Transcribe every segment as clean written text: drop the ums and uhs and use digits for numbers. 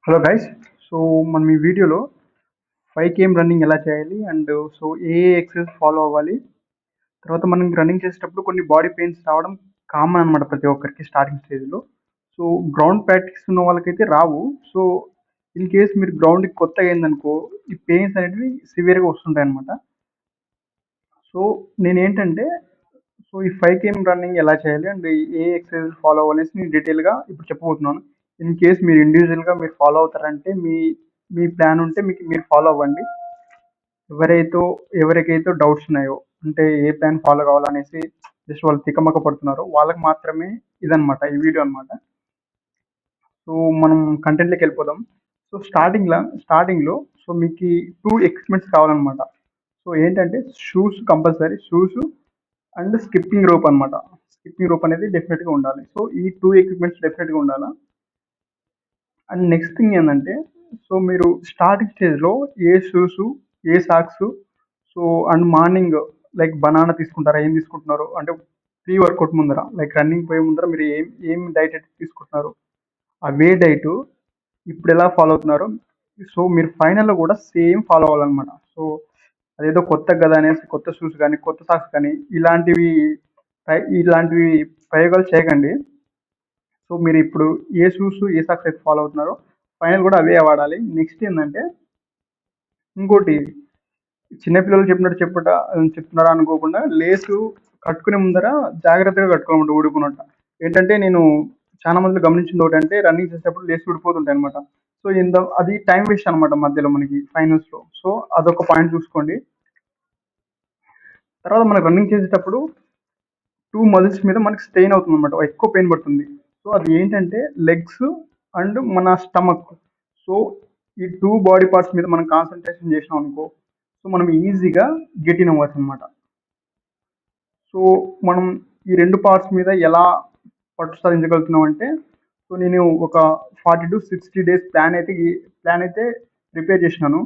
Hello guys. So మనం ఈ వీడియోలో 5 km రన్నింగ్ ఎలా చేయాలి and so A exercise follow అవ్వాలి. తర్వాత మనం రన్నింగ్ చేసేటప్పుడు కొన్ని బాడీ పెయిన్స్ రావడం కామన్ అనమాట ప్రతి ఒక్కరికి స్టార్టింగ్ స్టేజ్లో. సో గ్రౌండ్ ప్రాక్టీస్ ఉన్న వాళ్ళకైతే రావు. సో ఇన్ కేస్ మీరు గ్రౌండ్కి కొత్తగా అయిందనుకో ఈ పెయిన్స్ అనేటివి సివియర్గా వస్తుంటాయి అనమాట. సో నేనేంటంటే సో ఈ 5 km రన్నింగ్ ఎలా చేయాలి అండ్ ఏ ఎక్సర్సైజ్ ఫాలో అవ్వాలనేసి నేను డీటెయిల్గా ఇప్పుడు చెప్పబోతున్నాను. ఇన్ కేస్ మీరు ఇండివిజువల్గా మీరు ఫాలో అవుతారంటే మీ మీ ప్లాన్ ఉంటే మీకు మీరు ఫాలో అవ్వండి. ఎవరైతే ఎవరికైతే డౌట్స్ ఉన్నాయో అంటే ఏ ప్లాన్ ఫాలో కావాలనేసి జస్ట్ వాళ్ళు తికమక పడుతున్నారో వాళ్ళకి మాత్రమే ఇదనమాట ఈ వీడియో అనమాట. సో మనం కంటెంట్లోకి వెళ్ళిపోదాం. సో స్టార్టింగ్లో సో మీకు 2 ఎక్విప్మెంట్స్ కావాలన్నమాట. సో ఏంటంటే shoes compulsory, shoes and skipping rope అనమాట. స్కిప్పింగ్ రోప్ అనేది డెఫినెట్గా ఉండాలి. సో ఈ 2 ఎక్విప్మెంట్స్ డెఫినెట్గా ఉండాలా. అండ్ నెక్స్ట్ థింగ్ ఏంటంటే సో మీరు స్టార్టింగ్ స్టేజ్లో ఏ షూస్, ఏ socks, so and morning like banana తీసుకుంటారా, ఏం తీసుకుంటున్నారు అంటే ప్రీ వర్కౌట్ ముందర లైక్ రన్నింగ్ పోయే ముందర మీరు ఏం డైట్ అయితే తీసుకుంటున్నారు అవే డైట్ ఇప్పుడు ఎలా ఫాలో అవుతున్నారు. సో మీరు ఫైనల్లో కూడా సేమ్ ఫాలో అవ్వాలన్నమాట. సో అదేదో కొత్త కదా అనేసి కొత్త షూస్ కానీ కొత్త సాక్స్ కానీ ఇలాంటివి ప్రయోగాలు చేయకండి. సో మీరు ఇప్పుడు ఏ షూస్ ఏ సాక్స్ అయితే ఫాలో అవుతున్నారో ఫైనల్ కూడా అవే వాడాలి. నెక్స్ట్ ఏంటంటే ఇంకోటి చిన్నపిల్లలు చెప్పినట్టు చెప్తున్నారా అనుకోకుండా లేసు కట్టుకునే ముందర జాగ్రత్తగా కట్టుకోవాలన్నమాట ఊడిపోనట్ట. ఏంటంటే నేను చాలా మందిలో గమనించింది ఒకటి అంటే రన్నింగ్ చేసేటప్పుడు లేసి ఊడిపోతుంటాయి అనమాట. సో అది టైం వేస్ట్ అనమాట మధ్యలో మనకి ఫైనల్స్లో. సో అదొక పాయింట్ చూసుకోండి. తర్వాత మనకు రన్నింగ్ చేసేటప్పుడు 2 మజిల్స్ మీద మనకి స్ట్రెయిన్ అవుతుంది అనమాట, ఎక్కువ పెయిన్ పడుతుంది. సో అది ఏంటంటే లెగ్స్ అండ్ మన స్టమక్. సో ఈ 2 బాడీ పార్ట్స్ మీద మనం కాన్సన్ట్రేషన్ చేసినాం అనుకో సో మనం ఈజీగా గెట్ ఇన్ అవ్వచ్చు అనమాట. సో మనం ఈ 2 పార్ట్స్ మీద ఎలా పట్టు సాధించగలుగుతున్నాం అంటే సో నేను ఒక 40 to 60 days ప్లాన్ అయితే ప్రిపేర్ చేసినాను.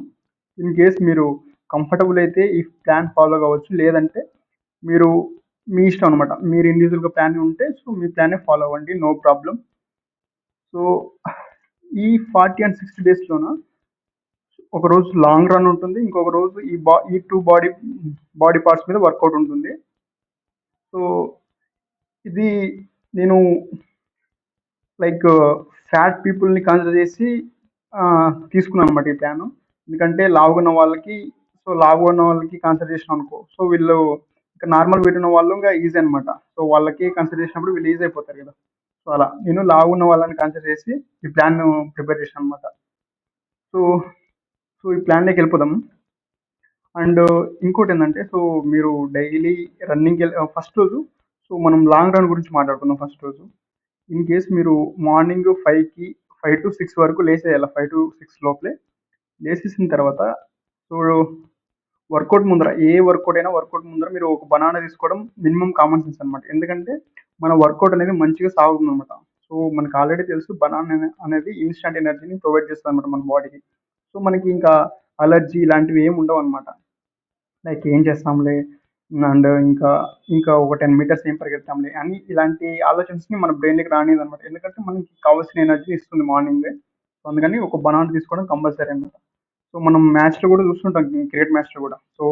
ఇన్ కేస్ మీరు కంఫర్టబుల్ అయితే ఈ ప్లాన్ ఫాలో కావచ్చు, లేదంటే మీరు మీ ఇష్టం అనమాట. మీరు ఇండివిజువల్గా ప్లాన్ ఉంటే సో మీ ప్లానే ఫాలో అవ్వండి, నో ప్రాబ్లం. సో ఈ 40 and 60 daysలోన ఒక రోజు లాంగ్ రన్ ఉంటుంది, ఇంకొక రోజు ఈ 2 బాడీ పార్ట్స్ మీద వర్కౌట్ ఉంటుంది. సో ఇది నేను లైక్ ఫ్యాట్ పీపుల్ని కన్సిడర్ చేసి తీసుకున్నాను అనమాట ఈ ప్లాన్. ఎందుకంటే లావుగా ఉన్న వాళ్ళకి కన్సిడర్ చేసిన అనుకో సో వీళ్ళు ఇంకా నార్మల్ వెయిట్ ఉన్న వాళ్ళు ఇంకా ఈజీ అనమాట. సో వాళ్ళకి కన్సిడర్ చేసినప్పుడు వీళ్ళు ఈజీ అయిపోతారు కదా. సో అలా నేను లావు ఉన్న వాళ్ళని కన్సిడర్ చేసి ఈ ప్లాన్ ప్రిపేర్ చేశాను అనమాట. సో సో ఈ ప్లాన్లోకి వెళ్ళిపోదాం. అండ్ ఇంకోటి ఏంటంటే సో మీరు డైలీ రన్నింగ్కి ఫస్ట్ రోజు సో మనం లాంగ్ రన్ గురించి మాట్లాడుకుందాం. ఫస్ట్ రోజు ఇన్ కేస్ మీరు మార్నింగ్ 5 to 6 వరకు లేసేయాలి. 5 to 6 లోపలే లేసేసిన తర్వాత సో వర్కౌట్ ముందర మీరు ఒక బనానా తీసుకోవడం మినిమం కామన్ సెన్స్ అనమాట. ఎందుకంటే మన వర్కౌట్ అనేది మంచిగా సాగుతుంది అనమాట. సో మనకు ఆల్రెడీ తెలుసు బనానా అనేది ఇన్స్టంట్ ఎనర్జీని ప్రొవైడ్ చేస్తుంది అనమాట మన బాడీకి. సో మనకి ఇంకా అలర్జీ ఇలాంటివి ఏమి ఉండవు అనమాట. లైక్ ఏం చేస్తాంలే అండ్ ఇంకా ఇంకా ఒక 10 meters ఏం పరిగెడతాంలే అని ఇలాంటి ఆలోచనస్ని మన బ్రెయిన్కి రానిది అనమాట. ఎందుకంటే మనకి కావాల్సిన ఎనర్జీ ఇస్తుంది మార్నింగే. సో అందుకని ఒక బనానా తీసుకోవడం కంపల్సరీ అనమాట. సో మనం మ్యాచ్లో కూడా చూస్తుంటాం, క్రికెట్ మ్యాచ్లో కూడా. So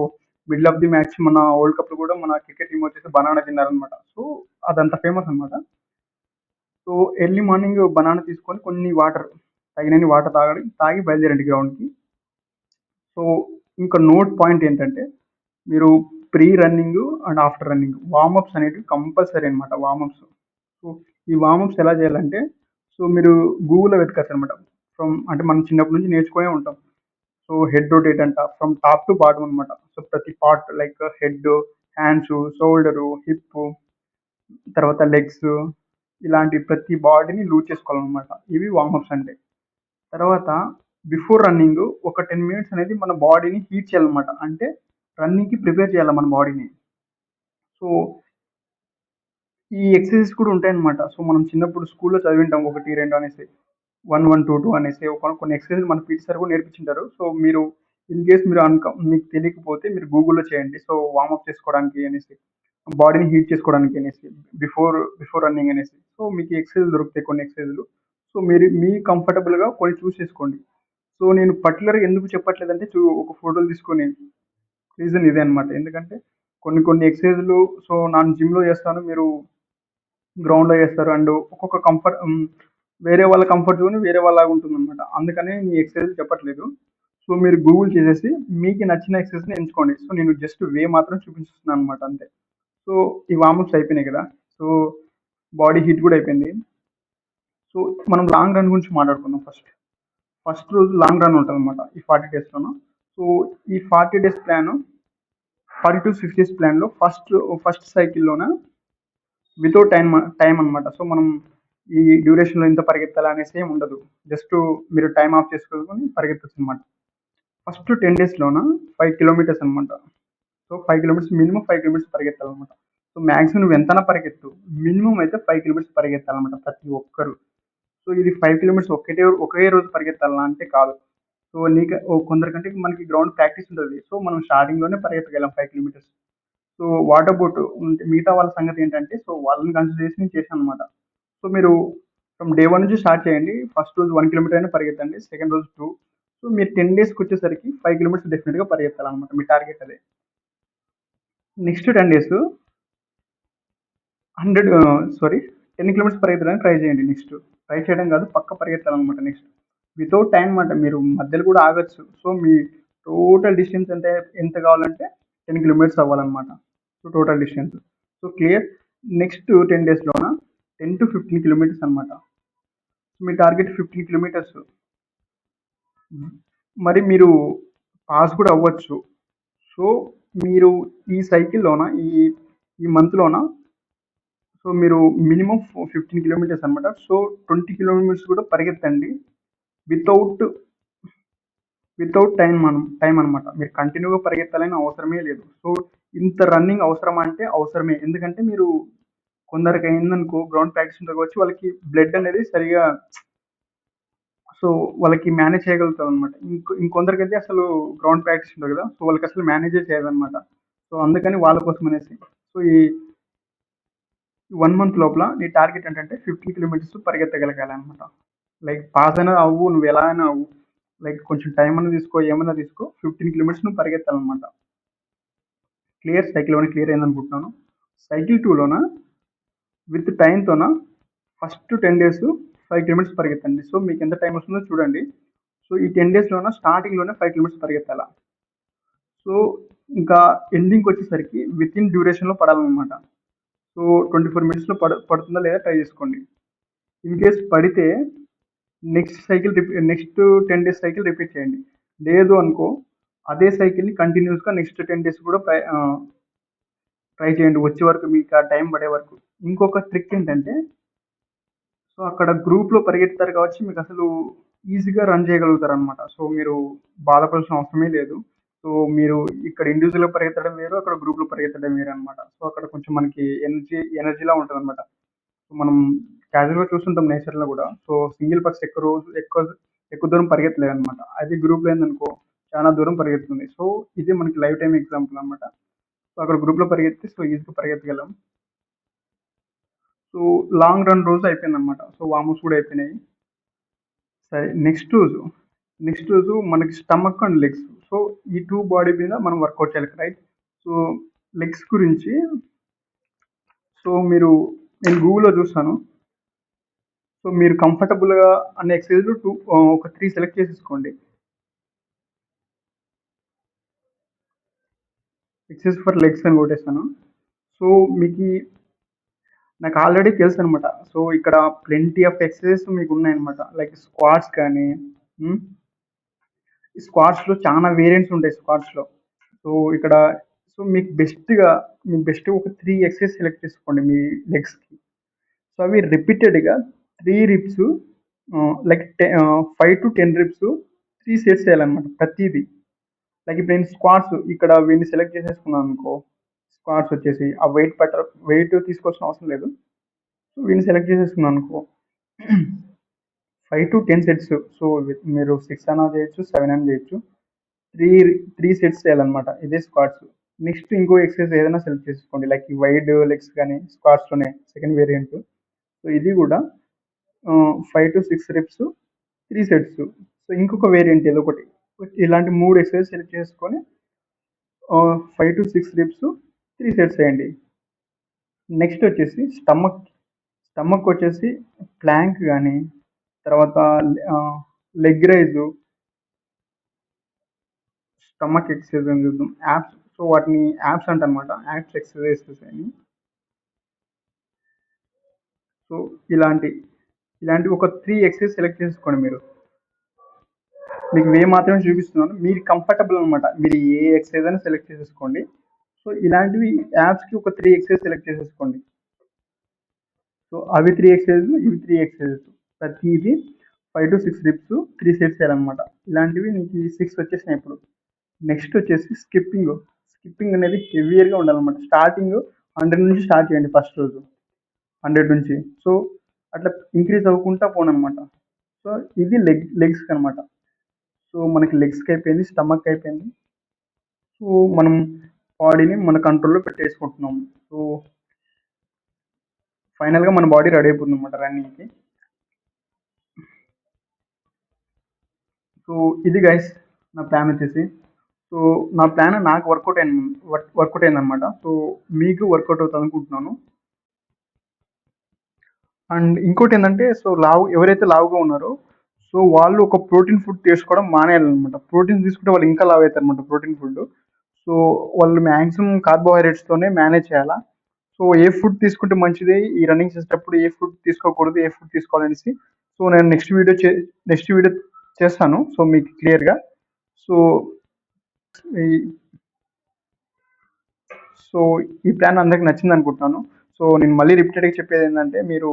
middle of the match మన వరల్డ్ కప్లో కూడా మన క్రికెట్ టీం వచ్చేసి బనానా తిన్నారనమాట. సో అదంతా ఫేమస్ అనమాట. సో ఎర్లీ మార్నింగ్ బనానా తీసుకొని తగినన్ని వాటర్ తాగి బయలుదేరండి గ్రౌండ్కి. సో ఇంకా నోట్ పాయింట్ ఏంటంటే మీరు pre running and after running warm-ups అనేవి కంపల్సరీ అనమాట. సో ఈ వార్మప్స్ ఎలా చేయాలంటే సో మీరు గూగుల్లో వెతకచ్చు అనమాట. అంటే మనం చిన్నప్పటి నుంచి నేర్చుకునే ఉంటాం. సో హెడ్ రొటేట్ అంట ఫ్రమ్ టాప్ టు బాటమ్ అనమాట. సో ప్రతి part like head, hands, shoulder, hip, తర్వాత లెగ్స్ ఇలాంటి ప్రతి బాడీని లూజ్ చేసుకోవాలన్నమాట. ఇవి వార్మప్స్ అంటే. తర్వాత బిఫోర్ రన్నింగ్ ఒక 10 minutes అనేది మన బాడీని హీట్ చేయాలన్నమాట. అంటే రన్నింగ్కి ప్రిపేర్ చేయాలి మన బాడీని. సో ఈ ఎక్సర్సైజెస్ కూడా ఉంటాయన్నమాట. సో మనం చిన్నప్పుడు స్కూల్లో చదివింటాం 1, 2 అనేసి, 1, 1, 2, 2 అనేసి కొన్ని ఎక్సర్సైజ్ మన పీటీ సార్ కూడా నేర్పించింటారు. సో మీరు ఇన్ కేస్ మీకు తెలియకపోతే మీరు గూగుల్లో చేయండి. సో వార్మప్ చేసుకోవడానికి అనేసి, బాడీని హీట్ చేసుకోవడానికి అనేసి, బిఫోర్ రన్నింగ్ అనేసి. సో మీకు ఎక్సర్సైజ్ దొరుకుతాయి కొన్ని ఎక్సర్సైజ్లు. సో సో మీరు మీ కంఫర్టబుల్గా కొన్ని చూస్ చేసుకోండి. సో నేను పర్టికులర్గా ఎందుకు చెప్పట్లేదంటే ఒక ఫోటోలు తీసుకొని రీజన్ ఇదే అనమాట. ఎందుకంటే కొన్ని కొన్ని ఎక్సర్సైజ్లు సో నేను జిమ్లో చేస్తాను, మీరు గ్రౌండ్‌లో చేస్తారు. అండ్ ఒక్కొక్క వేరే వాళ్ళ కంఫర్ట్ జోన్ వేరే వాళ్ళలాగా ఉంటుందన్నమాట. అందుకనే ఈ ఎక్సర్సైజ్ చెప్పట్లేదు. సో మీరు గూగుల్ చేసేసి మీకు నచ్చిన ఎక్సర్సైజ్‌ని ఎంచుకోండి. సో నేను జస్ట్ మాత్రం చూపిస్తున్నాను అనమాట అంతే. సో ఈ వార్మప్స్ అయిపోయినాయి కదా! సో బాడీ హీట్ కూడా అయిపోయింది. సో మనం లాంగ్ రన్ గురించి మాట్లాడుకుందాం ఫస్ట్. ఫస్ట్ రోజు లాంగ్ రన్ ఉంటదనమాట ఈ 40 డేస్‌లోను. సో ఈ 40 డేస్ ప్లాను 40-60 డేస్ ప్లాన్‌లో ఫస్ట్ సైకిల్‌లోన వితౌట్ టైమ్ అనమాట. సో మనం ఈ డ్యూరేషన్‌లో ఇంత పరిగెత్తాలి అనేసి ఏమి ఉండదు. జస్ట్ మీరు టైమ్ ఆఫ్ చేసుకొని పరిగెత్తొచ్చు అనమాట. ఫస్ట్ 10 డేస్‌లోన 5 కిలోమీటర్స్ అనమాట. సో 5 కిలోమీటర్స్ మినిమమ్ 5 కిలోమీటర్స్ పరిగెత్తాలన్నమాట. సో మాక్సిమం నువ్వు ఎంతైనా పరిగెత్తు. మినిమమ్ అయితే 5 కిలోమీటర్స్ పరిగెత్తాలన్నమాట ప్రతి ఒక్కరు. సో ఇది 5 కిలోమీటర్స్ ఒకే రోజు పరిగెత్తాలా అంటే కాదు. సో కొందరికంటే మనకి గ్రౌండ్ ప్రాక్టీస్ ఉంటుంది. సో మనం స్టార్టింగ్‌లోనే పరిగెత్తగలం 5 కిలోమీటర్స్. సో వాట్ అబౌట్ మిగతా వాళ్ళ సంగతి ఏంటంటే సో వాళ్ళని కన్సిడర్ చేసి నేను చేశాను అనమాట. సో మీరు ఫ్రమ్ డే 1 నుంచి స్టార్ట్ చేయండి. ఫస్ట్ రోజు 1 కిలోమీటర్ అయినా పరిగెత్తండి. సెకండ్ రోజు 2. సో మీరు 10 డేస్‌కి వచ్చేసరికి 5 కిలోమీటర్స్ డెఫినెట్‌గా పరిగెత్తాలన్నమాట. మీ టార్గెట్ అదే. నెక్స్ట్ 10 డేస్ 10 కిలోమీటర్స్ పరిగెత్తడానికి ట్రై చేయండి నెక్స్ట్. ట్రై చేయడం కాదు, పక్కా పరిగెత్తాలన్నమాట నెక్స్ట్. వితౌట్ టైం అనమాట. మీరు మధ్యలో కూడా ఆగొచ్చు. సో మీ టోటల్ డిస్టెన్స్ అంటే ఎంత కావాలంటే 10 కిలోమీటర్స్ అవ్వాలన్నమాట. So total distance. So clear. Next 10 డేస్‌లోన 10-15 కిలోమీటర్స్ అనమాట. మీ టార్గెట్ 15 కిలోమీటర్స్. మరి మీరు పాస్ కూడా అవ్వచ్చు. సో మీరు ఈ సైకిల్‌లోన ఈ ఈ మంత్‌లోన సో మీరు మినిమమ్ 15 కిలోమీటర్స్ అనమాట. సో 20 కిలోమీటర్స్ కూడా పరిగెత్తండి. వితౌట్ టైం అనమాట. మీరు కంటిన్యూగా పరిగెత్తాలని అవసరమే లేదు. సో ఇంత రన్నింగ్ అవసరమా అంటే అవసరమే. ఎందుకంటే మీరు కొందరికి అయిందనుకో గ్రౌండ్ ప్రాక్టీస్ ఉంటది కావచ్చు, వాళ్ళకి బ్లడ్ అనేది సరిగా సో వాళ్ళకి మేనేజ్ చేయగలుగుతారనమాట. ఇంకొందరికైతే అసలు గ్రౌండ్ ప్రాక్టీస్ ఉండదు కదా! సో వాళ్ళకి అసలు మేనేజే చేయదనమాట. సో అందుకని వాళ్ళ కోసం అనేసి. సో ఈ 1 మంత్ లోపల నీ టార్గెట్ ఏంటంటే 15 కిలోమీటర్స్ పరిగెత్తగలగాలనమాట. లైక్ పాస్ అయినా అవ్వు, నువ్వు ఎలా అయినా అవ్వు. లైక్ కొంచెం టైం అన్నా తీసుకో, ఏమన్నా తీసుకో. 15 కిలోమీటర్స్ నువ్వు పరిగెత్తాలనమాట. క్లియర్. సైకిల్ 1 క్లియర్ అయిందనుకుంటున్నాను. సైకిల్ 2లోన విత్ టైమ్‌తోన ఫస్ట్ 10 డేస్ 5 కిలోమీటర్స్ పరిగెత్తండి. సో మీకు ఎంత టైం వస్తుందో చూడండి. సో ఈ 10 డేస్‌లోన స్టార్టింగ్‌లోనే 5 కిలోమీటర్స్ పరిగెత్తాల. సో ఇంకా ఎండింగ్‌కి వచ్చేసరికి వితిన్ డ్యూరేషన్‌లో పడాలనమాట. సో 24 మినిట్స్‌లో పడుతుందా లేదా ట్రై చేసుకోండి. ఇన్ కేస్ పడితే నెక్స్ట్ 10 డేస్ సైకిల్ రిపీట్ చేయండి. లేదు అనుకో అదే సైకిల్‌ని కంటిన్యూస్‌గా నెక్స్ట్ 10 డేస్ కూడా ట్రై చేయండి. వచ్చే వరకు మీకు ఆ టైం పడే వరకు. ఇంకొక ట్రిక్ ఏంటంటే సో అక్కడ గ్రూప్‌లో పరిగెత్తుతారు కాబట్టి మీకు అసలు ఈజీగా రన్ చేయగలుగుతారనమాట. సో మీరు బాధపడాల్సిన అవసరమే లేదు. సో మీరు ఇక్కడ ఇండివిడ్యువల్‌గా పరిగెత్తడం వేరు, అక్కడ గ్రూప్‌లో పరిగెత్తడం వేరనమాట. సో అక్కడ కొంచెం మనకి ఎనర్జీలా ఉంటదనమాట. మనం క్యాజువల్‌గా చూస్తుంటాం నేచర్‌లో గూడా. సో సింగిల్ పర్సన్ ఎక్కువ దూరం పరిగెత్తలేదనమాట. అదే గ్రూప్‌లో అయిందనుకో చాలా దూరం పరిగెత్తుతుంది. సో ఇది మనకి లైఫ్ టైమ్ ఎగ్జాంపుల్ అనమాట. సో అక్కడ గ్రూప్‌లో పరిగెత్తితే సో ఈజీగా పరిగెత్తగలం. సో లాంగ్ రన్ రోజు అయిపోయిందనమాట. సో వార్మప్స్ కూడా అయిపోయినాయి. సరే నెక్స్ట్ రోజు మనకి స్టమక్ అండ్ లెగ్స్. సో ఈ 2 బాడీ మీద మనం వర్కౌట్ చేయాలి రైట్. సో లెగ్స్ గురించి సో నేను గూగుల్‌లో చూసాను. సో మీరు కంఫర్టబుల్‌గా అన్ని ఎక్సర్‌సైజ్‌లు ఒక 3 సెలెక్ట్ చేసేసుకోండి. ఎక్సర్‌సైజ్ ఫర్ లెగ్స్ అని కొట్టేసాను. సో మీకి నాకు ఆల్రెడీ తెలుసనమాట. సో ఇక్కడ ప్లెంటీ ఆఫ్ ఎక్సర్‌సైజెస్ మీకున్నాయన్నమాట. లైక్ స్క్వాట్స్ కానీ హ్మ్. స్క్వాట్స్‌లో చాలా వేరియంట్స్ ఉంటాయి స్క్వాట్స్‌లో. సో ఇక్కడ సో మీకు బెస్ట్ ఒక 3 ఎక్సర్‌సైజ్ సెలెక్ట్ చేసుకోండి మీ లెగ్స్‌కి. సో అవి రిపీటెడ్‌గా 3 రిప్స్ లైక్ 5-10 రిప్స్ 3 సెట్స్ చేయాలన్నమాట ప్రతీది. లైక్ ఇప్పుడు నేను స్క్వాట్స్ ఇక్కడ వీడిని సెలెక్ట్ చేసేసుకున్నాను అనుకో. స్క్వాట్స్ వచ్చేసి ఆ వెయిట్ తీసుకోవాల్సిన అవసరం లేదు. సో వీడిని సెలెక్ట్ చేసేసుకున్నాను అనుకో. 5-10 సెట్స్. సో మీరు 6 అయినా చేయొచ్చు, 7 అయినా చేయొచ్చు. 3 సెట్స్ చేయాలన్నమాట. ఇదే స్క్వాట్స్. నెక్స్ట్ ఇంకో ఎక్సర్సైజ్ ఏదైనా సెలెక్ట్ చేసుకోండి. లైక్ ఈ వైడ్ లెగ్స్ కానీ స్క్వాట్స్‌లోనే సెకండ్ వేరియంట్. సో ఇది కూడా 5 to 6 reps 3 sets. సో ఇంకొక వేరియంట్ ఏదో ఒకటి ఇలాంటి 3 ఎక్సర్సైజ్ సెలెక్ట్ చేసుకొని 5 to 6 reps 3 sets వేయండి. నెక్స్ట్ వచ్చేసి స్టమక్ వచ్చేసి ప్లాంక్ కానీ తర్వాత లెగ్ రైజ్ స్టమక్ ఎక్సర్సైజ్ అని చూద్దాం. యాప్స్, సో వాటిని యాప్స్ అంటనమాట, యాప్స్ ఎక్సర్సైజెస్ అని. సో ఇలాంటి ఒక 3 ఎక్సర్సైజ్ సెలెక్ట్ చేసుకోండి. మీకు వే మాత్రమే చూపిస్తున్నాను, మీరు కంఫర్టబుల్ అనమాట, మీరు ఏ ఎక్సర్సైజ్ అని సెలెక్ట్ చేసేసుకోండి. సో ఇలాంటివి యాప్స్కి ఒక 3 ఎక్సర్సైజ్ సెలెక్ట్ చేసేసుకోండి. సో అవి 3 ఎక్సర్సైజ్, ఇవి 3 ఎక్సర్సైజ్, ప్రతిది 5 to 6 reps 3 sets చేయాలన్నమాట. ఇలాంటివి నీకు 6 వచ్చేసినాయి. ఇప్పుడు నెక్స్ట్ వచ్చేసి స్కిప్పింగ్ అనేది హెవియర్గా ఉండాలన్నమాట. స్టార్టింగ్ 100 నుంచి స్టార్ట్ చేయండి, ఫస్ట్ రోజు 100 నుంచి. సో అట్లా ఇంక్రీజ్ అవ్వకుండా పోనమాట. సో ఇది లెగ్స్కి అనమాట. సో మనకి లెగ్స్కి అయిపోయింది, స్టమక్ అయిపోయింది. సో మనం బాడీని మన కంట్రోల్లో పెట్టేసుకుంటున్నాము. సో ఫైనల్గా మన బాడీ రెడీ అయిపోతుంది అనమాట రన్నింగ్కి. సో ఇది గైస్ నా ప్లాన్ వచ్చేసి. సో నా ప్లాన్ నాకు వర్కౌట్ అయింది అనమాట. సో మీకు వర్కౌట్ అవుతుంది అనుకుంటున్నాను. అండ్ ఇంకోటి ఏంటంటే, సో ఎవరైతే లావుగా ఉన్నారో సో వాళ్ళు ఒక ప్రోటీన్ ఫుడ్ తీసుకోవడం మానేయాలన్నమాట. ప్రోటీన్ తీసుకుంటే వాళ్ళు ఇంకా లావు అవుతారు అనమాట, ప్రోటీన్ ఫుడ్. సో వాళ్ళు మ్యాక్సిమం కార్బోహైడ్రేట్స్తోనే మేనేజ్ చేయాలా. సో ఏ ఫుడ్ తీసుకుంటే మంచిది, ఈ రన్నింగ్ చేసేటప్పుడు ఏ ఫుడ్ తీసుకోకూడదు, ఏ ఫుడ్ తీసుకోవాలనేసి సో నేను నెక్స్ట్ వీడియో చేస్తాను, సో మీకు క్లియర్గా. సో ఈ ప్లాన్ అందరికి నచ్చింది అనుకుంటున్నాను. సో నేను మళ్ళీ రిపీటెడ్గా చెప్పేది ఏంటంటే, మీరు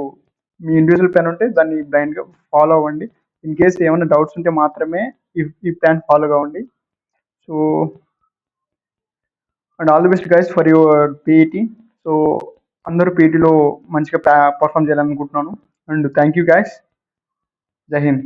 మీ ఇండివిజువల్ ప్లాన్ ఉంటే దాన్ని బ్లైండ్గా ఫాలో అవ్వండి. ఇన్ కేస్ ఏమైనా డౌట్స్ ఉంటే మాత్రమే ఈ ప్లాన్ ఫాలో కావండి. So and all the best guys for your PET. So అందరూ పీఈటీలో మంచిగా పర్ఫామ్ చేయాలనుకుంటున్నాను. And thank you guys. జై హింద్.